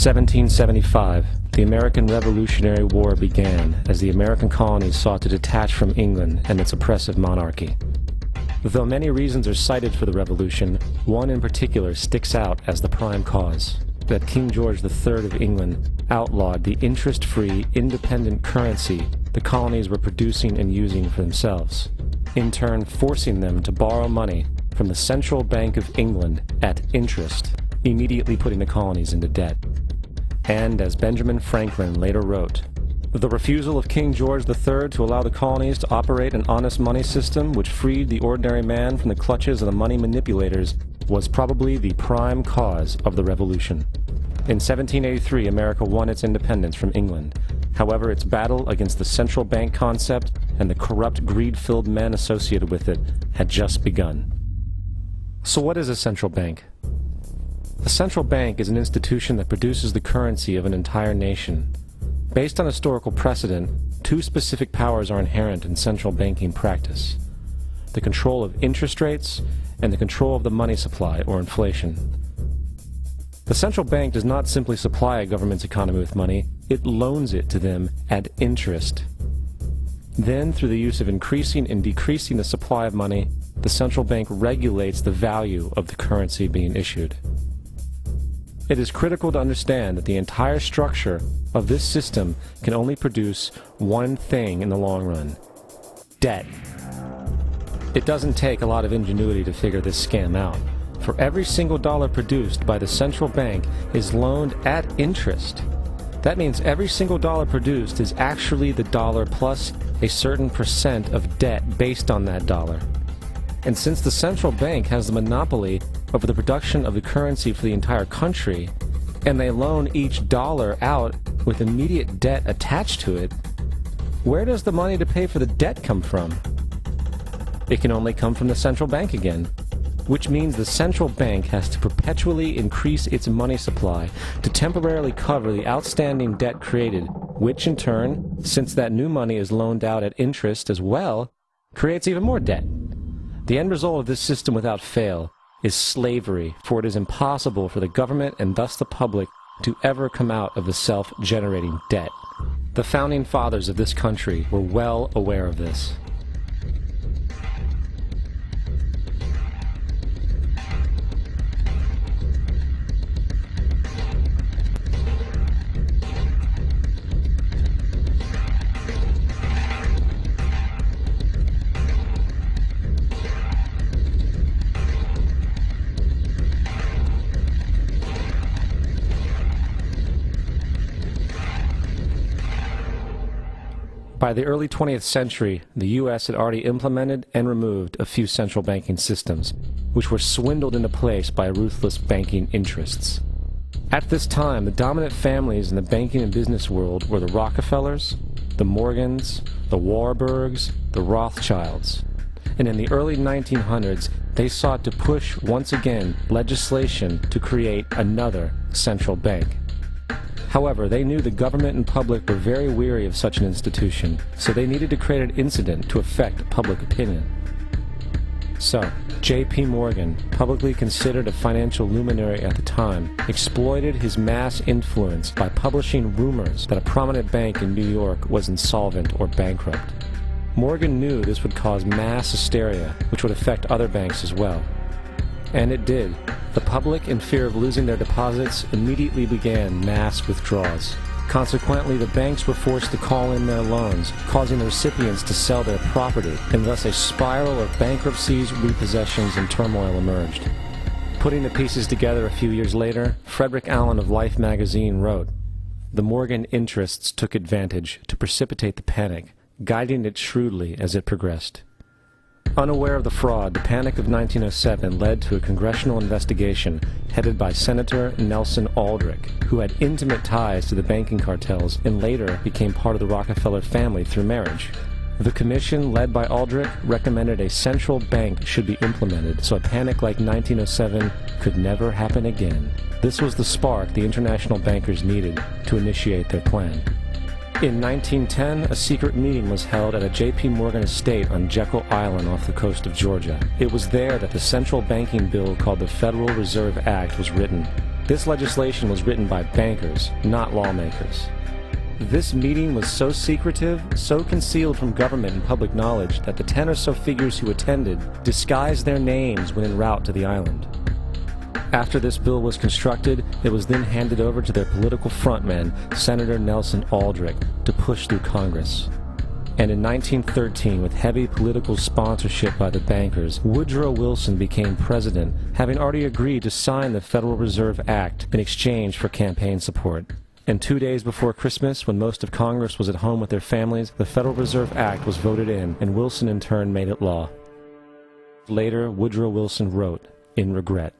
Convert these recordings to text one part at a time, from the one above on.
1775, the American Revolutionary War began as the American colonies sought to detach from England and its oppressive monarchy. Though many reasons are cited for the revolution, one in particular sticks out as the prime cause: that King George III of England outlawed the interest-free, independent currency the colonies were producing and using for themselves, in turn forcing them to borrow money from the Central Bank of England at interest, immediately putting the colonies into debt. And as Benjamin Franklin later wrote, the refusal of King George III to allow the colonies to operate an honest money system which freed the ordinary man from the clutches of the money manipulators was probably the prime cause of the revolution. In 1783, America won its independence from England. However, its battle against the central bank concept and the corrupt, greed-filled men associated with it had just begun. So what is a central bank? A central bank is an institution that produces the currency of an entire nation. Based on historical precedent, two specific powers are inherent in central banking practice: the control of interest rates and the control of the money supply, or inflation. The central bank does not simply supply a government's economy with money, it loans it to them at interest. Then, through the use of increasing and decreasing the supply of money, the central bank regulates the value of the currency being issued. It is critical to understand that the entire structure of this system can only produce one thing in the long run: debt. It doesn't take a lot of ingenuity to figure this scam out. For every single dollar produced by the central bank is loaned at interest. That means every single dollar produced is actually the dollar plus a certain percent of debt based on that dollar. And since the central bank has the monopoly over the production of the currency for the entire country, and they loan each dollar out with immediate debt attached to it, where does the money to pay for the debt come from? It can only come from the central bank again, which means the central bank has to perpetually increase its money supply to temporarily cover the outstanding debt created, which in turn, since that new money is loaned out at interest as well, creates even more debt. The end result of this system without fail is slavery, for it is impossible for the government and thus the public to ever come out of the self-generating debt. The founding fathers of this country were well aware of this. By the early 20th century, the U.S. had already implemented and removed a few central banking systems, which were swindled into place by ruthless banking interests. At this time, the dominant families in the banking and business world were the Rockefellers, the Morgans, the Warburgs, the Rothschilds. And in the early 1900s, they sought to push once again legislation to create another central bank. However, they knew the government and public were very weary of such an institution, so they needed to create an incident to affect public opinion. So, J.P. Morgan, publicly considered a financial luminary at the time, exploited his mass influence by publishing rumors that a prominent bank in New York was insolvent or bankrupt. Morgan knew this would cause mass hysteria, which would affect other banks as well. And it did. The public, in fear of losing their deposits, immediately began mass withdrawals. Consequently, the banks were forced to call in their loans, causing the recipients to sell their property, and thus a spiral of bankruptcies, repossessions, and turmoil emerged. Putting the pieces together a few years later, Frederick Allen of Life magazine wrote, "The Morgan interests took advantage to precipitate the panic, guiding it shrewdly as it progressed." Unaware of the fraud, the Panic of 1907 led to a congressional investigation headed by Senator Nelson Aldrich, who had intimate ties to the banking cartels and later became part of the Rockefeller family through marriage. The commission, led by Aldrich, recommended a central bank should be implemented so a panic like 1907 could never happen again. This was the spark the international bankers needed to initiate their plan. In 1910, a secret meeting was held at a J.P. Morgan estate on Jekyll Island off the coast of Georgia. It was there that the central banking bill called the Federal Reserve Act was written. This legislation was written by bankers, not lawmakers. This meeting was so secretive, so concealed from government and public knowledge that the 10 or so figures who attended disguised their names when en route to the island. After this bill was constructed, it was then handed over to their political frontman, Senator Nelson Aldrich, to push through Congress. And in 1913, with heavy political sponsorship by the bankers, Woodrow Wilson became president, having already agreed to sign the Federal Reserve Act in exchange for campaign support. And 2 days before Christmas, when most of Congress was at home with their families, the Federal Reserve Act was voted in, and Wilson in turn made it law. Later, Woodrow Wilson wrote, in regret,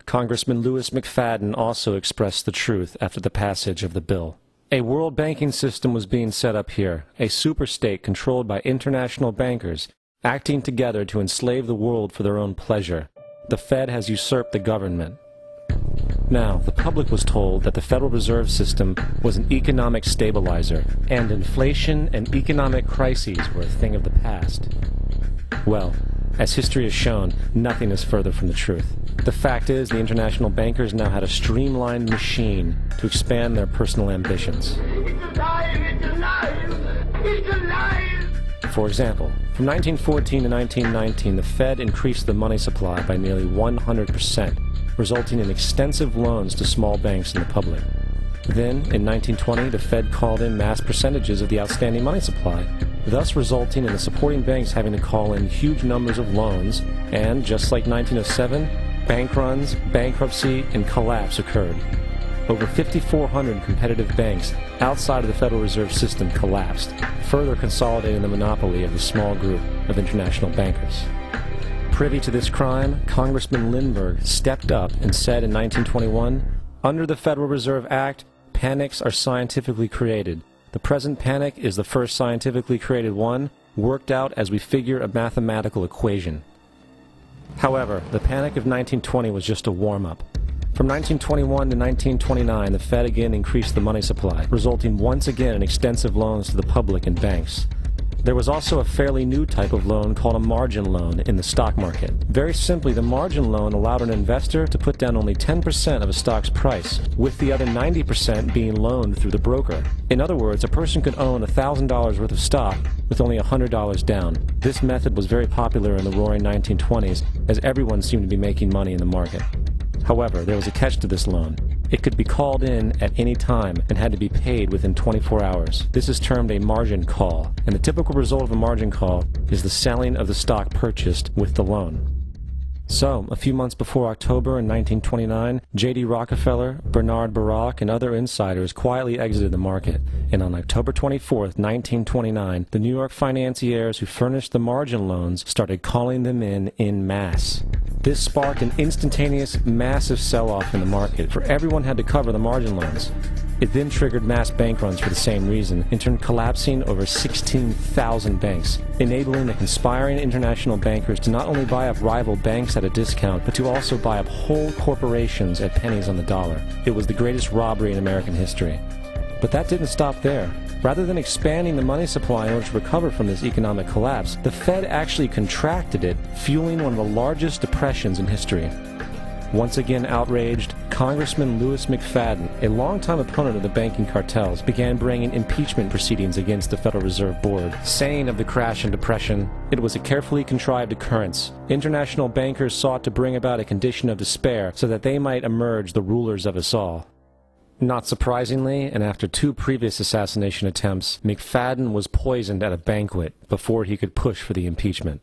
Congressman Lewis McFadden also expressed the truth after the passage of the bill. A world banking system was being set up here, a superstate controlled by international bankers, acting together to enslave the world for their own pleasure. The Fed has usurped the government. Now, the public was told that the Federal Reserve System was an economic stabilizer, and inflation and economic crises were a thing of the past. Well, as history has shown, nothing is further from the truth. The fact is, the international bankers now had a streamlined machine to expand their personal ambitions. It's alive! It's alive! It's alive! For example, from 1914 to 1919, the Fed increased the money supply by nearly 100%, resulting in extensive loans to small banks and the public. Then, in 1920, the Fed called in mass percentages of the outstanding money supply, thus resulting in the supporting banks having to call in huge numbers of loans, and, just like 1907, bank runs, bankruptcy, and collapse occurred. Over 5,400 competitive banks outside of the Federal Reserve System collapsed, further consolidating the monopoly of the small group of international bankers. Privy to this crime, Congressman Lindbergh stepped up and said in 1921, "Under the Federal Reserve Act, panics are scientifically created. The present panic is the first scientifically created one, worked out as we figure a mathematical equation." However, the panic of 1920 was just a warm-up. From 1921 to 1929, the Fed again increased the money supply, resulting once again in extensive loans to the public and banks. There was also a fairly new type of loan called a margin loan in the stock market. Very simply, the margin loan allowed an investor to put down only 10% of a stock's price, with the other 90% being loaned through the broker. In other words, a person could own $1,000 worth of stock with only $100 down. This method was very popular in the roaring 1920s, as everyone seemed to be making money in the market. However, there was a catch to this loan. It could be called in at any time and had to be paid within 24 hours. This is termed a margin call, and the typical result of a margin call is the selling of the stock purchased with the loan. So, a few months before October in 1929, J.D. Rockefeller, Bernard Baruch, and other insiders quietly exited the market, and on October 24, 1929, the New York financiers who furnished the margin loans started calling them in masse. This sparked an instantaneous, massive sell-off in the market, for everyone had to cover the margin loans. It then triggered mass bank runs for the same reason, in turn collapsing over 16,000 banks, enabling the conspiring international bankers to not only buy up rival banks at a discount, but to also buy up whole corporations at pennies on the dollar. It was the greatest robbery in American history. But that didn't stop there. Rather than expanding the money supply in order to recover from this economic collapse, the Fed actually contracted it, fueling one of the largest depressions in history. Once again outraged, Congressman Lewis McFadden, a longtime opponent of the banking cartels, began bringing impeachment proceedings against the Federal Reserve Board, saying of the crash and depression, "It was a carefully contrived occurrence. International bankers sought to bring about a condition of despair so that they might emerge the rulers of us all." Not surprisingly, and after 2 previous assassination attempts, McFadden was poisoned at a banquet before he could push for the impeachment.